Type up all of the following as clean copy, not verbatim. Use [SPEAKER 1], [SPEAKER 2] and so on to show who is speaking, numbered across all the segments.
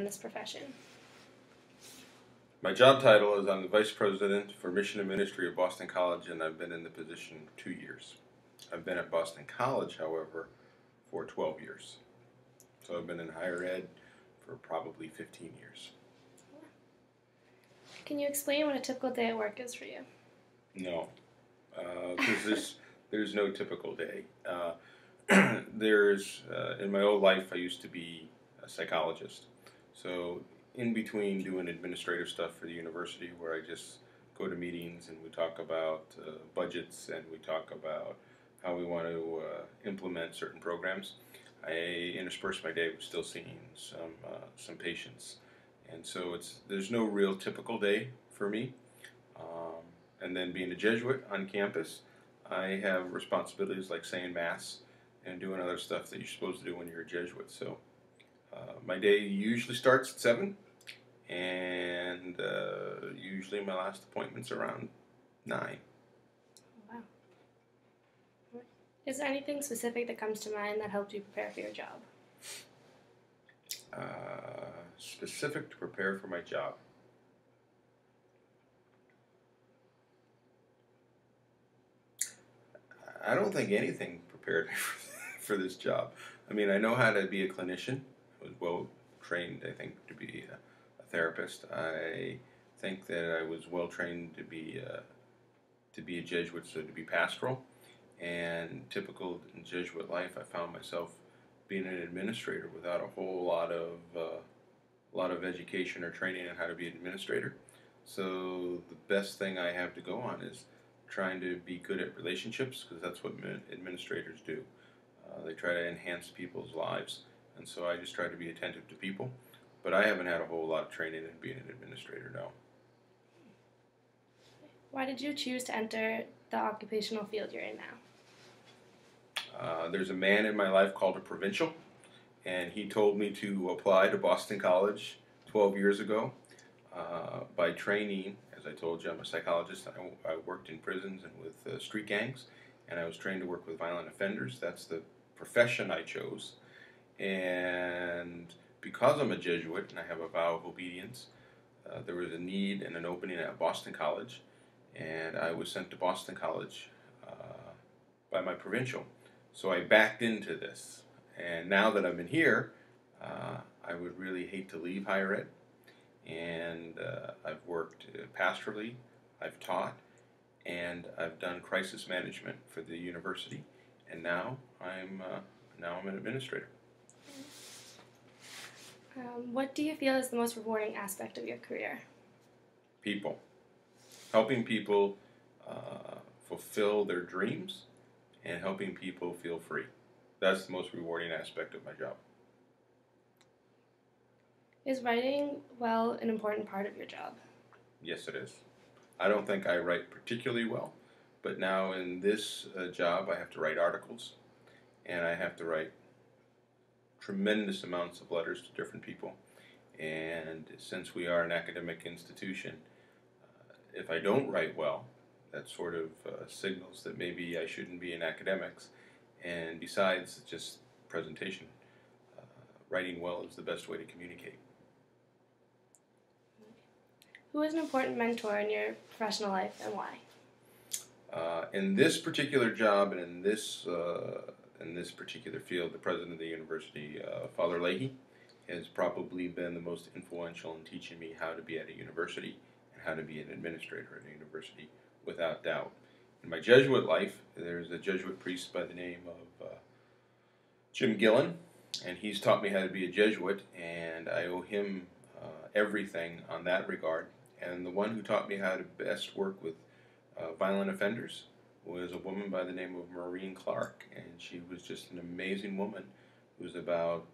[SPEAKER 1] this profession?
[SPEAKER 2] My job title is I'm the Vice President for Mission and Ministry of Boston College, and I've been in the position 2 years. I've been at Boston College, however, for 12 years. So I've been in higher ed for probably 15 years.
[SPEAKER 1] Can you explain what a typical day at work is for you?
[SPEAKER 2] No, because there's no typical day. In my old life, I used to be a psychologist. So in between doing administrative stuff for the university, where I just go to meetings and we talk about budgets and we talk about how we want to implement certain programs, I intersperse my day with still seeing some patients. And so there's no real typical day for me. And then being a Jesuit on campus, I have responsibilities like saying Mass and doing other stuff that you're supposed to do when you're a Jesuit. So my day usually starts at 7, and usually my last appointment's around 9.
[SPEAKER 1] Wow. Is there anything specific that comes to mind that helped you prepare for your job?
[SPEAKER 2] Specific to prepare for my job. I don't think anything prepared me for this job. I mean, I know how to be a clinician. I was well trained, I think, to be a therapist. I think that I was well trained to be a Jesuit, so to be pastoral. And typical in Jesuit life, I found myself being an administrator without a whole lot of education or training on how to be an administrator. So the best thing I have to go on is trying to be good at relationships, because that's what administrators do. They try to enhance people's lives, and so I just try to be attentive to people. But I haven't had a whole lot of training in being an administrator, no.
[SPEAKER 1] Why did you choose to enter the occupational field you're in now?
[SPEAKER 2] There's a man in my life called a provincial, and he told me to apply to Boston College 12 years ago. By training, as I told you, I'm a psychologist. I worked in prisons and with street gangs, and I was trained to work with violent offenders. That's the profession I chose. And because I'm a Jesuit and I have a vow of obedience, there was a need and an opening at Boston College, and I was sent to Boston College by my provincial. So I backed into this, and now that I'm in here, I would really hate to leave higher ed. And I've worked pastorally, I've taught, and I've done crisis management for the university, and now I'm an administrator.
[SPEAKER 1] What do you feel is the most rewarding aspect of your career?
[SPEAKER 2] People. Helping people fulfill their dreams and helping people feel free. That's the most rewarding aspect of my job.
[SPEAKER 1] Is writing well an important part of your job?
[SPEAKER 2] Yes, it is. I don't think I write particularly well, but now in this job I have to write articles, and I have to write tremendous amounts of letters to different people. And since we are an academic institution, if I don't write well, that sort of signals that maybe I shouldn't be in academics. And besides just presentation, writing well is the best way to communicate.
[SPEAKER 1] Who is an important mentor in your professional life, and why?
[SPEAKER 2] In this particular job and in this particular field, the president of the university, Father Leahy, has probably been the most influential in teaching me how to be at a university and how to be an administrator at a university, without doubt. In my Jesuit life, there's a Jesuit priest by the name of Jim Gillen, and he's taught me how to be a Jesuit, and I owe him everything on that regard. And the one who taught me how to best work with violent offenders was a woman by the name of Maureen Clark, and she was just an amazing woman who was about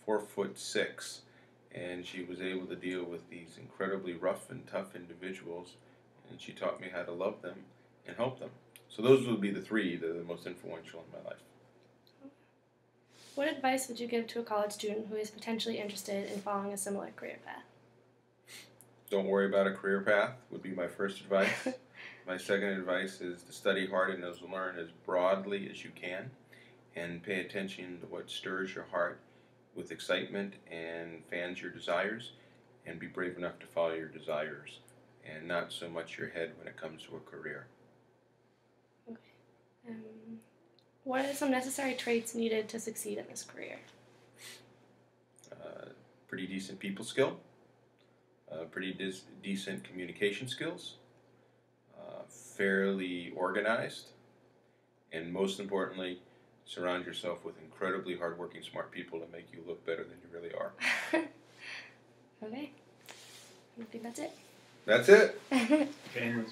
[SPEAKER 2] 4'6", and she was able to deal with these incredibly rough and tough individuals, and she taught me how to love them and help them. So those would be the three that are the most influential in my life.
[SPEAKER 1] What advice would you give to a college student who is potentially interested in following a similar career path?
[SPEAKER 2] Don't worry about a career path would be my first advice. My second advice is to study hard and learn as broadly as you can, and pay attention to what stirs your heart. with excitement and fans your desires, and be brave enough to follow your desires and not so much your head when it comes to a career.
[SPEAKER 1] Okay. What are some necessary traits needed to succeed in this career?
[SPEAKER 2] Pretty decent people skill, pretty decent communication skills, fairly organized, and most importantly, surround yourself with incredibly hardworking, smart people to make you look better than you really are.
[SPEAKER 1] Okay. I think that's it.
[SPEAKER 2] That's it.
[SPEAKER 3] James.